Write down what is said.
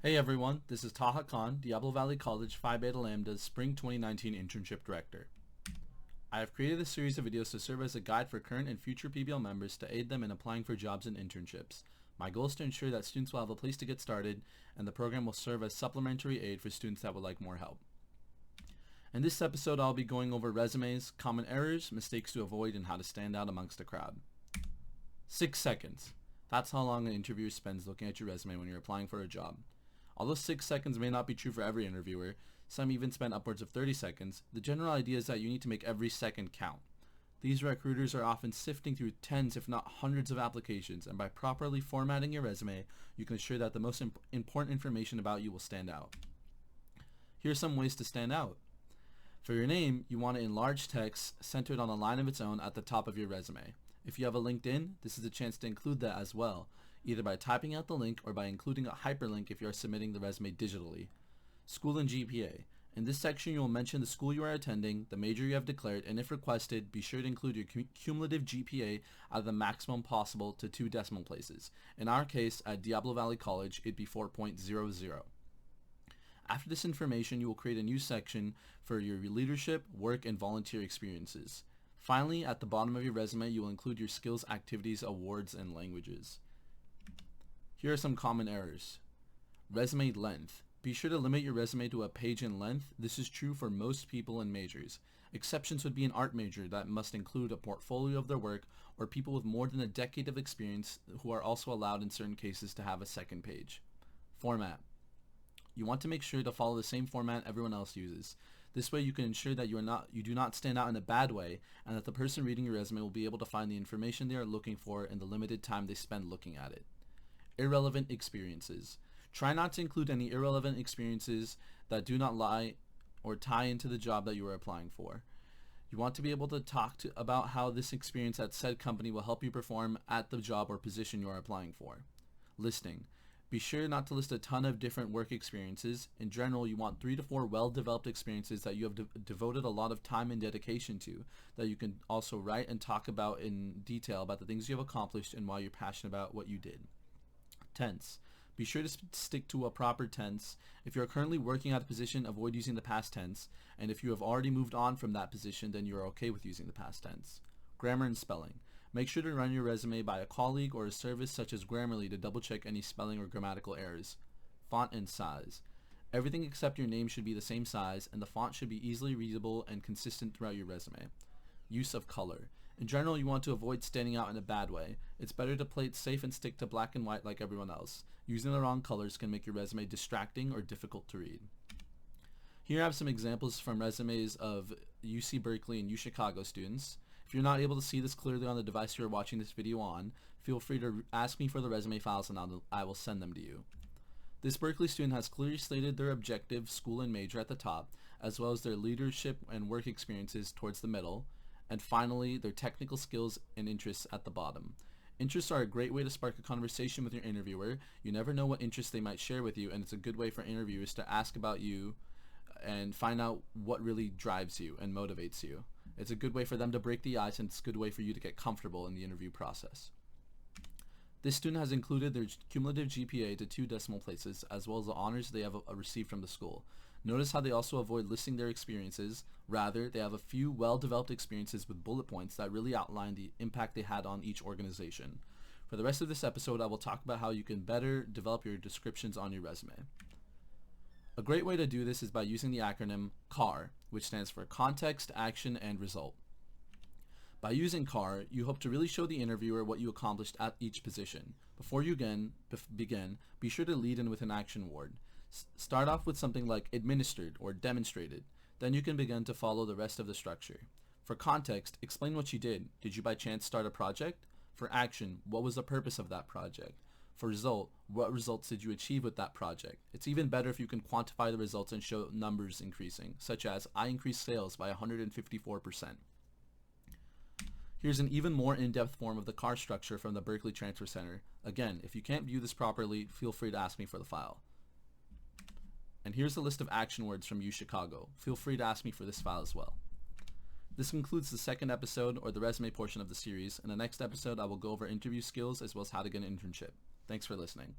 Hey everyone, this is Taha Khan, Diablo Valley College Phi Beta Lambda's Spring 2019 Internship Director. I have created a series of videos to serve as a guide for current and future PBL members to aid them in applying for jobs and internships. My goal is to ensure that students will have a place to get started, and the program will serve as supplementary aid for students that would like more help. In this episode, I'll be going over resumes, common errors, mistakes to avoid, and how to stand out amongst the crowd. 6 seconds. That's how long an interviewer spends looking at your resume when you're applying for a job. Although 6 seconds may not be true for every interviewer, some even spend upwards of 30 seconds, the general idea is that you need to make every second count. These recruiters are often sifting through tens if not hundreds of applications, and by properly formatting your resume, you can ensure that the most important information about you will stand out. Here are some ways to stand out. For your name, you want it in large text centered on a line of its own at the top of your resume. If you have a LinkedIn, this is a chance to include that as well, either by typing out the link or by including a hyperlink if you are submitting the resume digitally. School and GPA. In this section, you will mention the school you are attending, the major you have declared, and if requested, be sure to include your cumulative GPA out of the maximum possible to 2 decimal places. In our case, at Diablo Valley College, it'd be 4.00. After this information, you will create a new section for your leadership, work, and volunteer experiences. Finally, at the bottom of your resume, you will include your skills, activities, awards, and languages. Here are some common errors. Resume length. Be sure to limit your resume to a page in length. This is true for most people in majors. Exceptions would be an art major that must include a portfolio of their work, or people with more than a decade of experience who are also allowed in certain cases to have a second page. Format. You want to make sure to follow the same format everyone else uses. This way you can ensure that you do not stand out in a bad way, and that the person reading your resume will be able to find the information they are looking for in the limited time they spend looking at it. Irrelevant experiences. Try not to include any irrelevant experiences that do not lie or tie into the job that you are applying for. You want to be able to talk about how this experience at said company will help you perform at the job or position you are applying for. Listing. Be sure not to list a ton of different work experiences. In general, you want 3 to 4 well-developed experiences that you have devoted a lot of time and dedication to, that you can also write and talk about in detail about the things you have accomplished and why you're passionate about what you did. Tense. Be sure to stick to a proper tense. If you are currently working at a position, avoid using the past tense, and if you have already moved on from that position, then you are okay with using the past tense. Grammar and spelling. Make sure to run your resume by a colleague or a service such as Grammarly to double check any spelling or grammatical errors. Font and size. Everything except your name should be the same size, and the font should be easily readable and consistent throughout your resume. Use of color. In general, you want to avoid standing out in a bad way. It's better to play it safe and stick to black and white like everyone else. Using the wrong colors can make your resume distracting or difficult to read. Here I have some examples from resumes of UC Berkeley and UChicago students. If you're not able to see this clearly on the device you are watching this video on, feel free to ask me for the resume files and I will send them to you. This Berkeley student has clearly stated their objective, school, and major at the top, as well as their leadership and work experiences towards the middle, and finally their technical skills and interests at the bottom. Interests are a great way to spark a conversation with your interviewer. You never know what interests they might share with you, and it's a good way for interviewers to ask about you and find out what really drives you and motivates you. It's a good way for them to break the ice, and it's a good way for you to get comfortable in the interview process. This student has included their cumulative GPA to 2 decimal places, as well as the honors they have received from the school. Notice how they also avoid listing their experiences. Rather, they have a few well-developed experiences with bullet points that really outline the impact they had on each organization. For the rest of this episode, I will talk about how you can better develop your descriptions on your resume. A great way to do this is by using the acronym CAR, which stands for Context, Action, and Result. By using CAR, you hope to really show the interviewer what you accomplished at each position. Before you begin, be sure to lead in with an action word. Start off with something like administered or demonstrated. Then you can begin to follow the rest of the structure. For context, explain what you did. Did you by chance start a project? For action, what was the purpose of that project? For result, what results did you achieve with that project? It's even better if you can quantify the results and show numbers increasing, such as I increased sales by 154%. Here's an even more in-depth form of the CAR structure from the Berkeley Transfer Center. Again, if you can't view this properly, feel free to ask me for the file. And here's a list of action words from UChicago. Feel free to ask me for this file as well. This concludes the second episode, or the resume portion of the series. In the next episode, I will go over interview skills as well as how to get an internship. Thanks for listening.